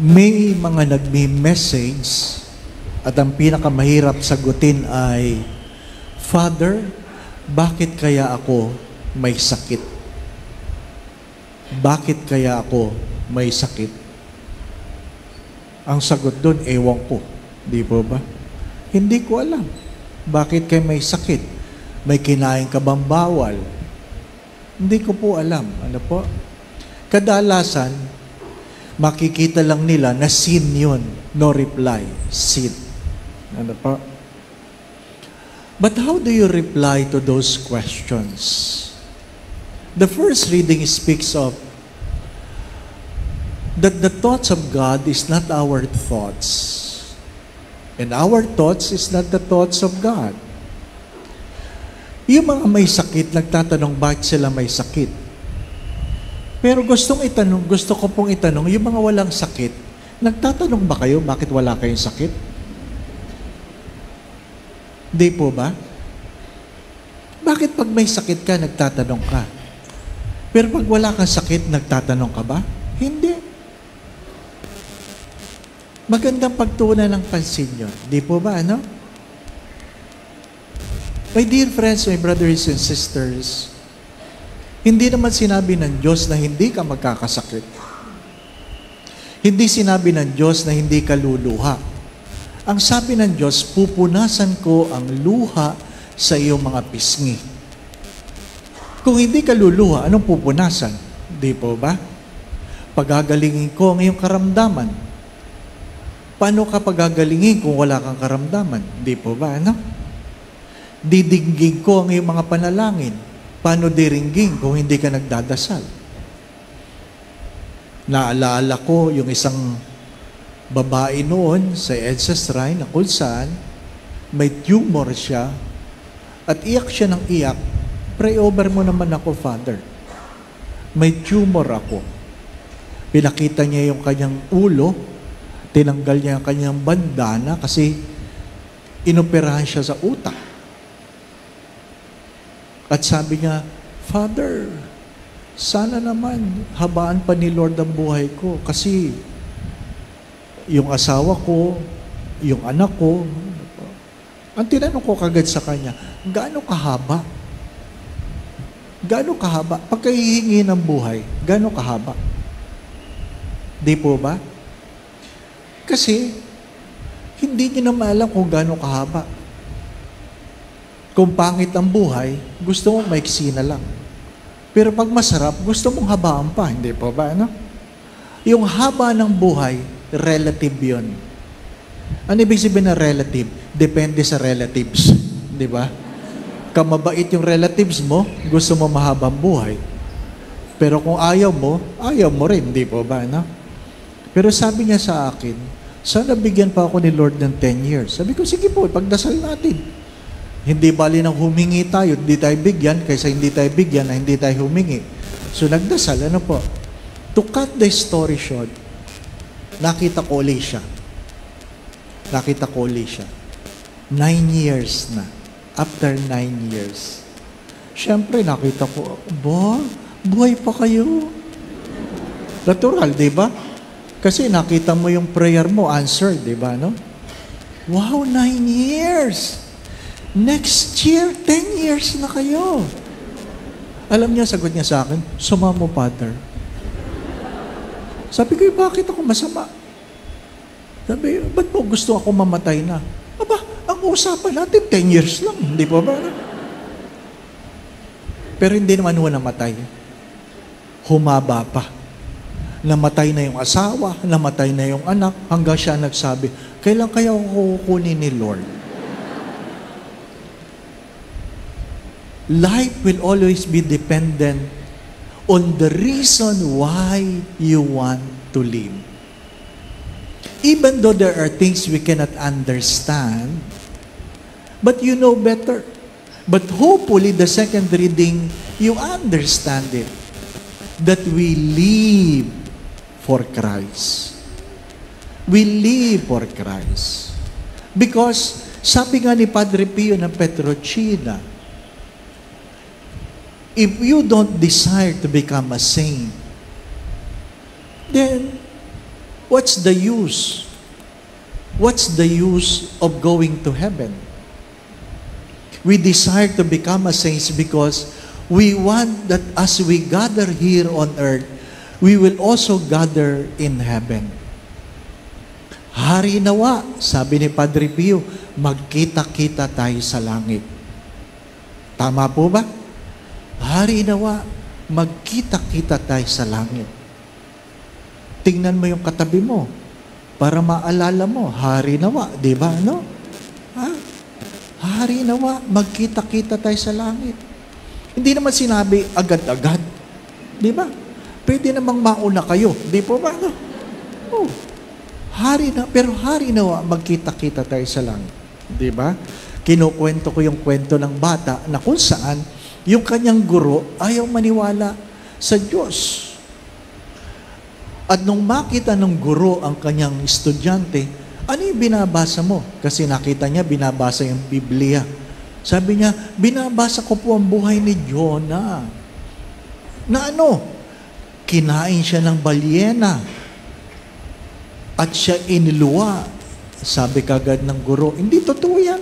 May mga nagme-message at ang pinakamahirap sagutin ay, Father, bakit kaya ako may sakit? Bakit kaya ako may sakit? Ang sagot doon, ewan ko. Di po ba? Hindi ko alam. Bakit kayo may sakit? May kinain ka bang bawal? Hindi ko po alam. Ano po? Kadalasan, makikita lang nila na sin yun. No reply. Sin. Ano po? But how do you reply to those questions? The first reading speaks of that the thoughts of God is not our thoughts. And our thoughts is not the thoughts of God. Yung mga may sakit, nagtatanong bakit sila may sakit. Pero gusto ko pong itanong, yung mga walang sakit, nagtatanong ba kayo bakit wala kayong sakit? Di po ba? Bakit pag may sakit ka, nagtatanong ka? Pero pag wala kang sakit, nagtatanong ka ba? Hindi. Magandang pagtuunan ng pansin yun. Di po ba, ano? My dear friends, my brothers and sisters, hindi naman sinabi ng Diyos na hindi ka magkakasakit. Hindi sinabi ng Diyos na hindi ka luluha. Ang sabi ng Diyos, pupunasan ko ang luha sa iyong mga pisngi. Kung hindi ka luluha, anong pupunasan? Di po ba? Pagagalingin ko ang iyong karamdaman. Paano ka pagagalingin kung wala kang karamdaman? Di po ba? Ano? Didinggin ko ang iyong mga panalangin. Paano diringgin kung hindi ka nagdadasal? Naalala ko yung isang babae noon sa EDSA Shrine na kung saan may tumor siya at iyak siya ng iyak. Pray over mo naman ako, Father. May tumor ako. Pinakita niya yung kanyang ulo, tinanggal niya yung kanyang bandana kasi inoperahan siya sa utak. At sabi niya, Father, sana naman habaan pa ni Lord ang buhay ko kasi yung asawa ko, yung anak ko, ang tinanong ko kagad sa kanya, gaano kahaba? Gaano kahaba? Pagka hihingi ng buhay, gaano kahaba? Di po ba? Kasi, hindi niyo naman alam kung gaano kahaba. Kung pangit ang buhay, gusto mong maiksi na lang. Pero pag masarap, gusto mong habaan pa. Hindi po ba? Ano? Yung haba ng buhay, relative yun. Ano ibig sabihin ng relative? Depende sa relatives. Di ba? Kamabait yung relatives mo, gusto mo mahabang buhay. Pero kung ayaw mo rin. Di po ba? No? Pero sabi niya sa akin, sana bigyan pa ako ni Lord ng 10 years. Sabi ko, sige po, pagdasal natin. Hindi bali nang humingi tayo, hindi tayo bigyan, kaysa hindi tayo bigyan na hindi tayo humingi. So nagdasal, ano po? To cut the story short, nakita ko ulit siya. 9 years na. After 9 years. Siyempre, nakita ko, buhay pa kayo. Natural, di ba? Kasi nakita mo yung prayer mo, answered, di ba, no? Wow, 9 years! Next year, 10 years na kayo. Alam niya, sagot niya sa akin, sumamo, Father. Sabi ko, bakit ako masama? Sabi, ba't mo gusto ako mamatay na? Aba, ang usapan natin, 10 years lang. Hindi po ba? Pero hindi naman ho namatay. Humaba pa. Namatay na yung asawa, namatay na yung anak, hanggang siya nagsabi, kailan kaya ako kukunin ni Lord? Life will always be dependent on the reason why you want to live. Even though there are things we cannot understand, but you know better. But hopefully, the second reading, you understand it. That we live for Christ. We live for Christ. Because, sabi nga ni Padre Pio ng Petrocina, if you don't desire to become a saint, then What's the use? What's the use of going to heaven? We desire to become a saints because we want that as we gather here on earth, we will also gather in heaven. Hari nawa, sabi ni Padre Pio, magkita-kita tayo sa langit. Tama po ba? Hari nawa, magkita-kita tayo sa langit. Tingnan mo yung katabi mo para maalala mo, hari nawa, di ba? No? Ha? Hari nawa, magkita-kita tayo sa langit. Hindi naman sinabi agad-agad. Di ba? Pwede namang mauna kayo. Di po ba? No? Oh. Pero hari nawa, magkita-kita tayo sa langit. Di ba? Kinukwento ko yung kwento ng bata na kung saan yung kanyang guro ayaw maniwala sa Diyos. At nung makita ng guro ang kanyang estudyante, ano yung binabasa mo? Kasi nakita niya, binabasa yung Biblia. Sabi niya, binabasa ko po ang buhay ni Jonah. Na ano? Kinain siya ng balyena. At siya iniluwa. Sabi kagad ng guro, hindi totoo yan.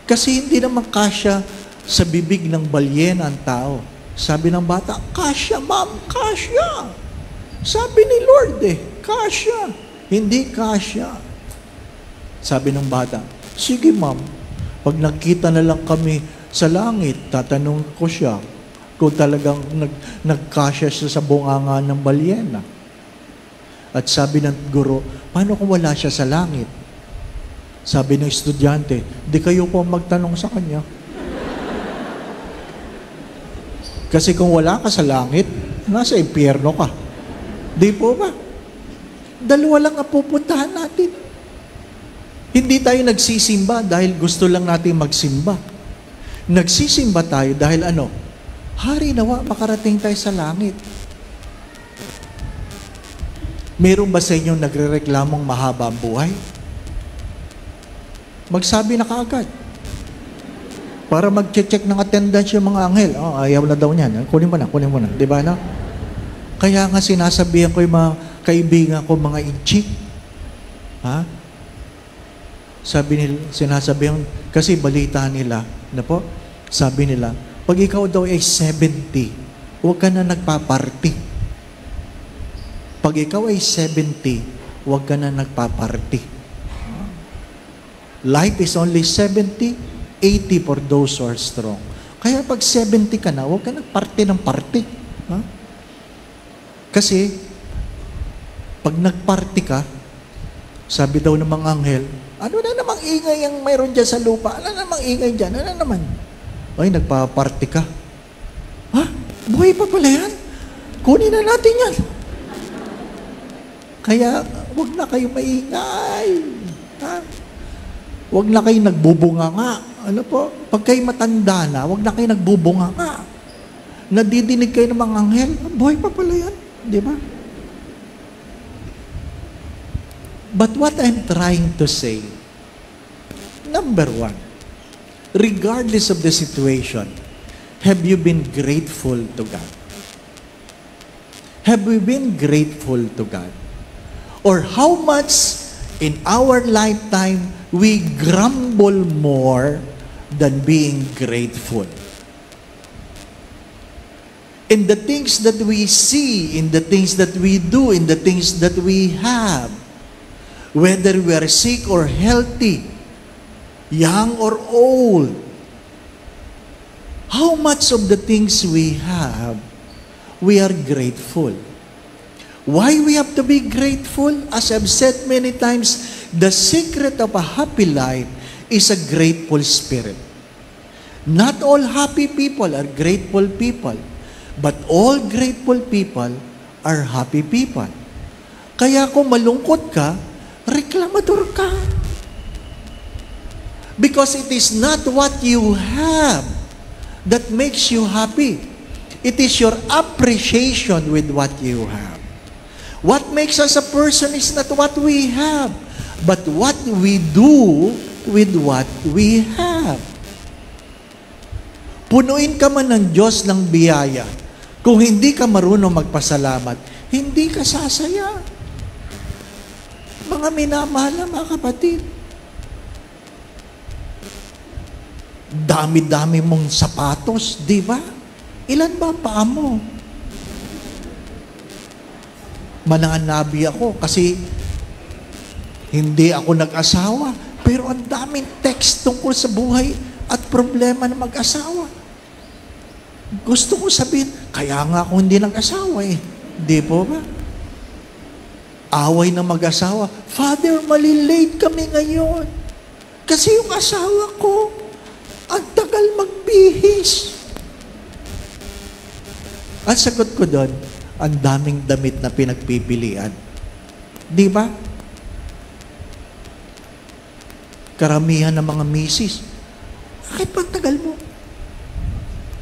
Kasi hindi naman kasya sa bibig ng balyena ang tao. Sabi ng bata, kasya ma'am, kasya. Sabi ni Lord kasya. Hindi kasya. Sabi ng bata, sige ma'am, pag nagkita na lang kami sa langit, tatanong ko siya kung talagang nagkasya siya sa bunganga ng balyena. At sabi ng guro, paano kung wala siya sa langit? Sabi ng estudyante, di kayo po magtanong sa kanya. Kasi kung wala ka sa langit, nasa impyerno ka. Di po ba? Dalawa lang ang pupuntahan natin. Hindi tayo nagsisimba dahil gusto lang natin magsimba. Nagsisimba tayo dahil ano? Hari nawa, makarating tayo sa langit. Meron ba sa inyo nagre-reklamong mahaba ang buhay? Magsabi na kaagad. Para mag-check ng attendance yung mga anghel. Oh, ayaw na daw niyan. Kunin mo na. Di ba na? Kaya nga sinasabihan ko yung mga kaibigan ko, mga inchik. Ha? Sinasabihan, kasi balita nila, na po, sabi nila, pag ikaw daw ay 70, huwag ka na nagpaparty. Pag ikaw ay 70, huwag ka na nagpaparty. Life is only 70, 80 for those who are strong. Kaya pag 70 ka na, huwag ka nagparty ng party. Ha? Kasi, pag nagparty ka, sabi daw ng mga anghel, ano na namang ingay ang mayroon dyan sa lupa? Ano namang ingay dyan? Ano naman? Ay, nagpa-party ka. Ha? Buhay pa pala yan? Kunin na natin yan. Kaya, huwag na kayo maingay. Ha? Huwag na kayo nagbubunga nga. Ano po? Pag kayo matanda na, huwag na kayo nagbubunga nga. Nadidinig kayo ng mga anghel, buhay pa pala yan. Di ba? But what I'm trying to say, number one, regardless of the situation, have you been grateful to God? Have we been grateful to God? Or how much in our lifetime we grumble more than being grateful? In the things that we see, in the things that we do, in the things that we have, whether we are sick or healthy, young or old, how much of the things we have, we are grateful. Why we have to be grateful? As I've said many times, the secret of a happy life is a grateful spirit. Not all happy people are grateful people. But all grateful people are happy people. Kaya kung malungkot ka, reklamador ka. Because it is not what you have that makes you happy. It is your appreciation with what you have. What makes us a person is not what we have, but what we do with what we have. Punuin ka man ng Diyos ng biyaya. Kung hindi ka marunong magpasalamat, hindi ka sasaya. Mga minamahal na mga kapatid, dami-dami mong sapatos, di ba? Ilan ba ang paa mo? Mananabi ako kasi hindi ako nag-asawa, pero ang daming text tungkol sa buhay at problema ng mag-asawa. Gusto ko sabihin, kaya nga ako hindi nag-asawa eh. Di po ba? Away ng mag-asawa, Father, malilate kami ngayon. Kasi yung asawa ko, ang tagal magbihis. Ang sagot ko doon, ang daming damit na pinagpipilian. Di ba? Karamihan ng mga misis, bakit pang tagal mo?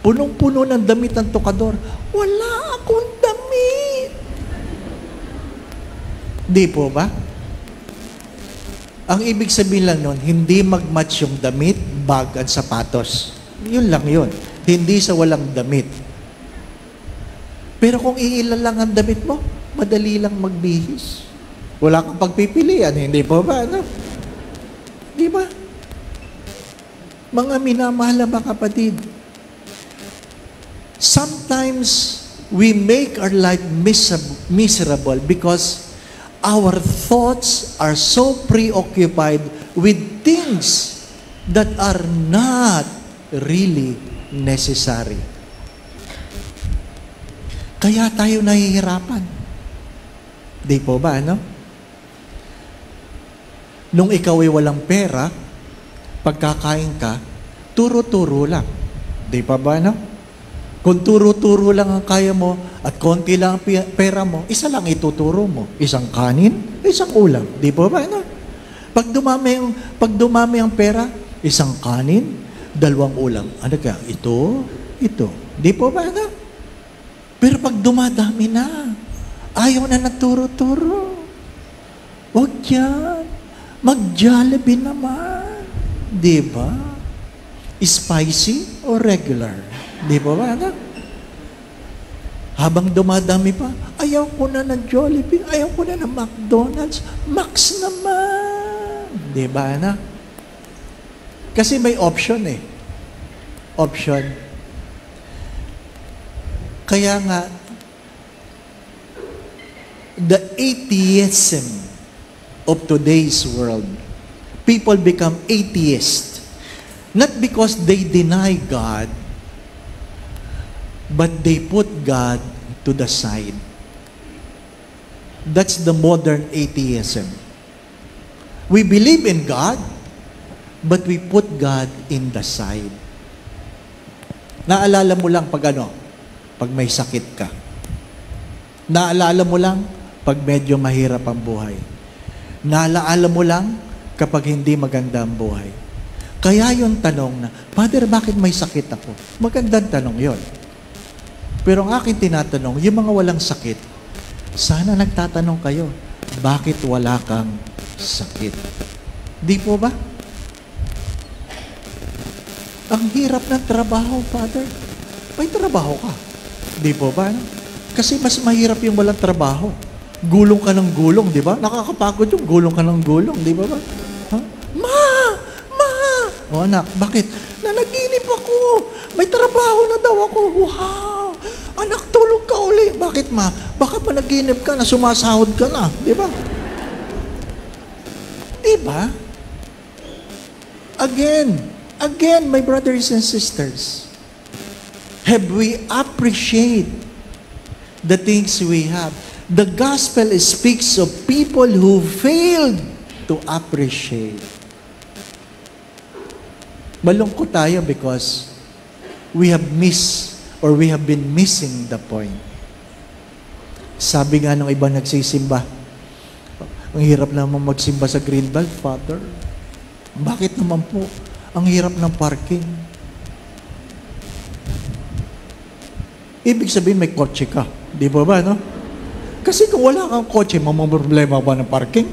Punong-puno ng damit ng tokador. Wala akong damit. Di po ba? Ang ibig sabihin lang nun, hindi mag-match yung damit, bag at sapatos. Yun lang yun. Hindi sa walang damit. Pero kung iilan lang ang damit mo, madali lang magbihis. Wala kang pagpipilian, hindi po ba? Ano? Di ba? Mga minamahal na mga kapatid, sometimes we make our life miserable because our thoughts are so preoccupied with things that are not really necessary. Kaya tayo nahihirapan. Di po ba, ano? Nung ikaw ay walang pera, pagkakain ka, turo-turo lang. Di pa ba, no? Kung turo-turo lang ang kaya mo at konti lang ang pera mo, isa lang ituturo mo. Isang kanin, isang ulam. Di pa ba, no? Pag dumami ang pera, isang kanin, dalawang ulam. Ano kaya? Ito. Di pa ba, no? Pero pag dumadami na, ayaw na naturo-turo. Huwag yan. Mag-Jollibee naman. Di ba? Spicy o regular? Di ba ba? Ano? Habang dumadami pa, ayaw ko na ng Jollibee, ayaw ko na ng McDonald's, Max naman. Di ba? Ano? Kasi may option eh. Option. Kaya nga, the atheism of today's world, people become atheists, not because they deny God, but they put God to the side. That's the modern atheism. We believe in God, but we put God in the side. Naalala mo lang pag may sakit ka. Naalala mo lang pag medyo mahirap ang buhay. Naalala mo lang kapag hindi maganda ang buhay. Kaya yung tanong na, Father, bakit may sakit ako? Magandang tanong yon. Pero ang akin tinatanong, yung mga walang sakit, sana nagtatanong kayo, bakit wala kang sakit? Di po ba? Ang hirap ng trabaho, Father. May trabaho ka. Di po ba? Kasi mas mahirap yung walang trabaho. Gulong ka ng gulong, di ba? Nakakapagod yung gulong ka ng gulong, di ba ba? Ha? Ma! O anak, bakit? Nanaginip ako. May trabaho na daw ako. Wow! Anak, tulog ka uli. Bakit ma? Baka managinip ka na sumasahod ka na, di ba? Di ba? Again, my brothers and sisters, have we appreciate the things we have? The gospel speaks of people who failed to appreciate. Malungkot tayo because we have been missing the point. Sabi nga ng iba nagsisimba, ang hirap naman magsimba sa Greenbelt, Father. Bakit naman po? Ang hirap ng parking. Ibig sabihin may kotse ka. Di ba ba, no? Kasi kung wala kang kotse, problema ba ng parking?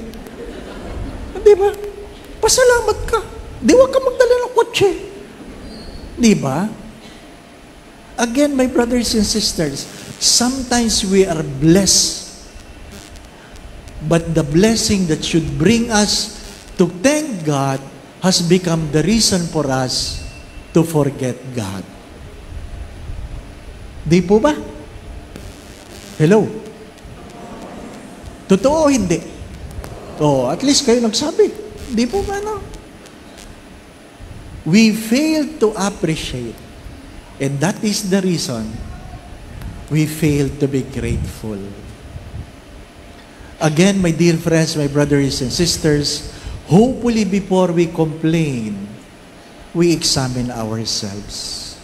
Di ba? Pasalamat ka. Di wag ka magdala ng kotse. Di ba? Again, my brothers and sisters, sometimes we are blessed But the blessing that should bring us to thank God has become the reason for us to forget God. Di po ba? Hello? Totoo o hindi? At least kayo nagsabi. Di po ba, no? We fail to appreciate. And that is the reason we fail to be grateful. Again, my dear friends, my brothers and sisters, hopefully before we complain, we examine ourselves.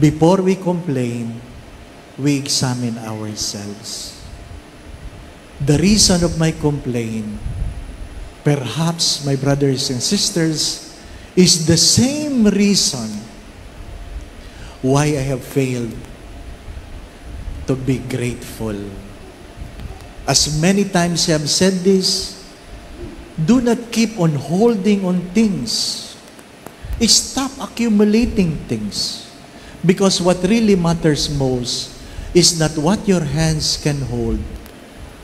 Before we complain, we examine ourselves. The reason of my complaint, perhaps, my brothers and sisters, is the same reason why I have failed to be grateful. As many times I have said this, do not keep on holding on things. Stop accumulating things. Because what really matters most is not what your hands can hold,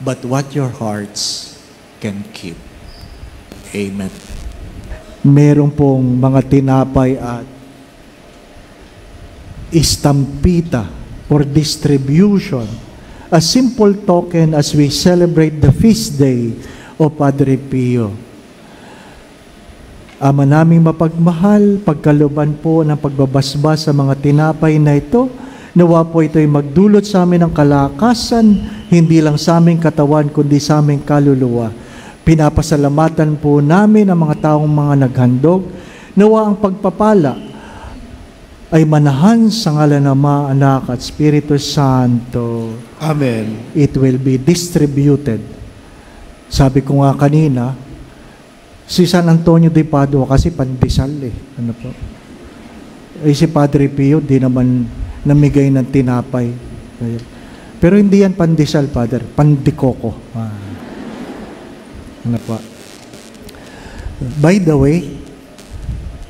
but what your hearts can keep. Amen. Meron pong mga tinapay at istampita for distribution, a simple token as we celebrate the feast day of Padre Pio. Ama naming mapagmahal, pagkalooban po ng pagbabasbas sa mga tinapay na ito, nawa po ito'y magdulot sa amin ng kalakasan, hindi lang sa aming katawan, kundi sa aming kaluluwa. Pinapasalamatan po namin ang mga taong mga naghandog, nawa ang pagpapala ay manahan sa ngalan ng Ama, Anak at Espiritu Santo. Amen. It will be distributed. Sabi ko nga kanina, si San Antonio de Padua kasi pandesal Ano po? Si Padre Pio, di naman namigay ng tinapay. Pero hindi yan pandesal, Father. Pandikoko. Ano po? By the way,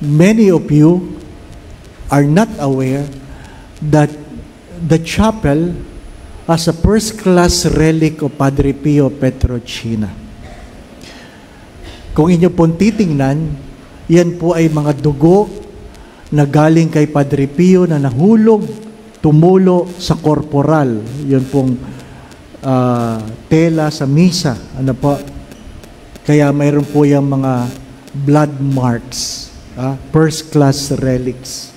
many of you are not aware that the chapel has a first-class relic of Padre Pio Petrocina. Kung inyo pong titingnan, yan po ay mga dugo na galing kay Padre Pio na nahulog, tumulo sa korporal. Yun pong tela sa misa. Ano po? Kaya mayroon po yung mga blood marks, first-class relics.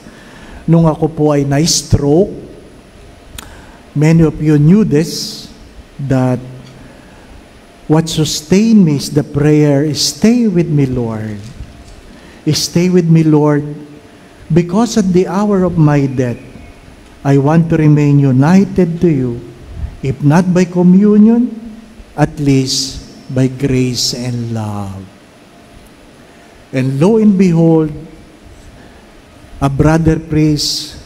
Nung ako po ay na-stroke, many of you knew this, that what sustained me is the prayer, stay with me, Lord. Stay with me, Lord, because at the hour of my death, I want to remain united to you, if not by communion, at least by grace and love. And lo and behold, a brother priest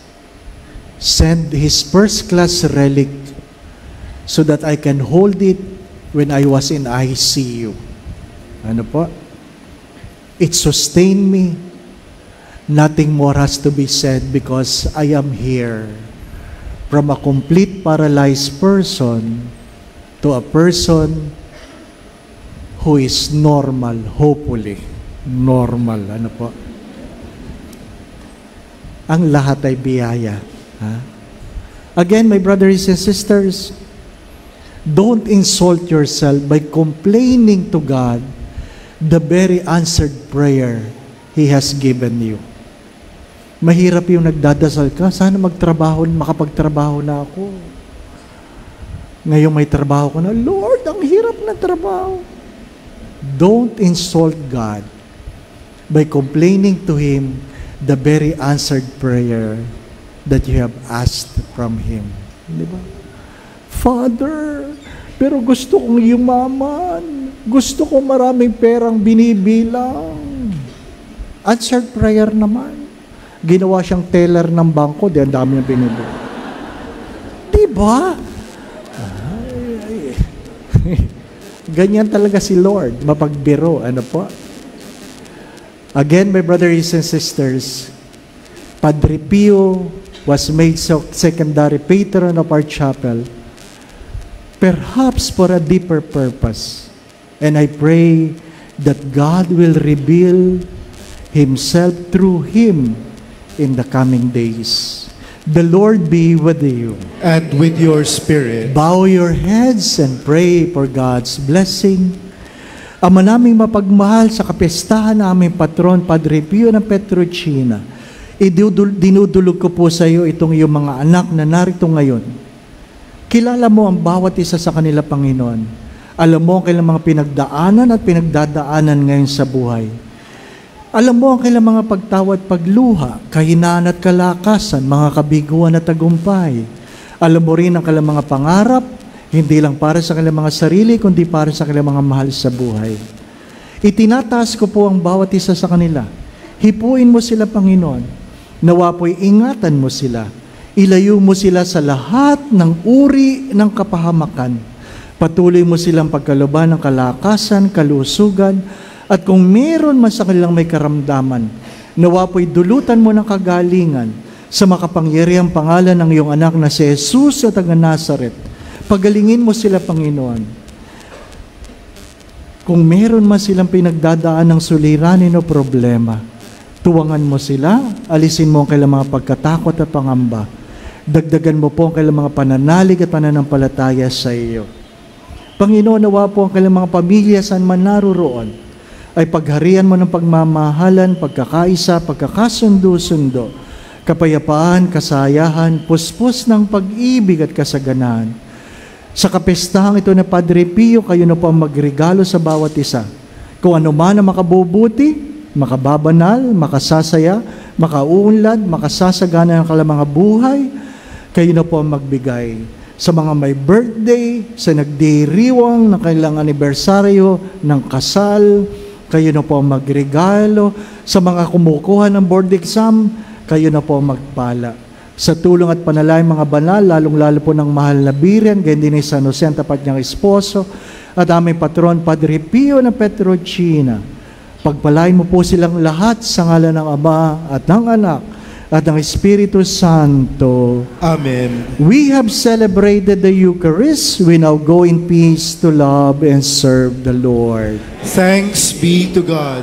sent his first-class relic so that I can hold it when I was in ICU. Ano po? It sustained me. Nothing more has to be said because I am here. From a complete paralyzed person to a person who is normal, hopefully. Normal. Ano po? Ang lahat ay biyaya. Again, my brothers and sisters, don't insult yourself by complaining to God the very answered prayer He has given you. Mahirap yung nagdadasal ka, sana makapagtrabaho na ako. Ngayong may trabaho ko na, Lord, ang hirap na trabaho. Don't insult God by complaining to Him the very answered prayer that you have asked from Him. Di ba? Father, pero gusto kong yumaman. Gusto kong maraming perang binibilang. Answered prayer naman. Ginawa siyang teller ng bangko, di ang dami niyang binibilang. Di ba? Ganyan talaga si Lord, mapagbiro. Ano po? Again, my brothers and sisters, Padre Pio was made secondary patron of our chapel perhaps for a deeper purpose. And I pray that God will reveal Himself through him in the coming days. The Lord be with you. And with your spirit. Bow your heads and pray for God's blessing. Ama naming mapagmahal, sa kapistahan na aming patron, Padre Pio ng Petrocina, dinudulog ko po sa iyo itong iyong mga anak na narito ngayon. Kilala mo ang bawat isa sa kanila, Panginoon. Alam mo ang kailang mga pinagdaanan at pinagdadaanan ngayon sa buhay. Alam mo ang kailang mga pagtawad, pagluha, kahinaan at kalakasan, mga kabiguan at tagumpay. Alam mo rin ang kailang mga pangarap, hindi lang para sa kanilang mga sarili, kundi para sa kanilang mga mahal sa buhay. Itinataas ko po ang bawat isa sa kanila. Hipuin mo sila, Panginoon. Nawa po'y ingatan mo sila. Ilayo mo sila sa lahat ng uri ng kapahamakan. Patuloy mo silang pagkaluban ng kalakasan, kalusugan, at kung meron man sa kanilang may karamdaman, nawa po'y dulutan mo ng kagalingan sa makapangyarihang pangalan ng iyong anak na si Jesus at taga Nazaret. Pagalingin mo sila, Panginoon. Kung meron man silang pinagdadaan ng suliranin o problema, tuwangan mo sila, alisin mo ang kailang mga pagkatakot at pangamba. Dagdagan mo po ang kailang mga pananalig at pananampalataya sa iyo. Panginoon, nawa po ang kailang mga pamilya saan man naroroon, ay pagharian mo ng pagmamahalan, pagkakaisa, pagkakasundo-sundo, kapayapaan, kasayahan, puspos ng pag-ibig at kasaganahan. Sa kapestahang ito na Padre Pio, kayo na po ang magregalo sa bawat isa. Kung ano man ang makabubuti, makababanal, makasasaya, makauunlad, makasasagana ng kanilang mga buhay, kayo na po ang magbigay. Sa mga may birthday, sa nagdiriwang ng kanilang anibersaryo, ng kasal, kayo na po ang magregalo. Sa mga kumukuha ng board exam, kayo na po ang magpala. Sa tulong at panalangin mga banal, lalong-lalo po ng mahal na Biren, ganyan din ni San Jose, ang tapat niyang esposo, at aming patron, Padre Pio ng Petrocina. Pagpalain mo po silang lahat sa ngalan ng Ama at ng Anak at ng Espiritu Santo. Amen. We have celebrated the Eucharist. We now go in peace to love and serve the Lord. Thanks be to God.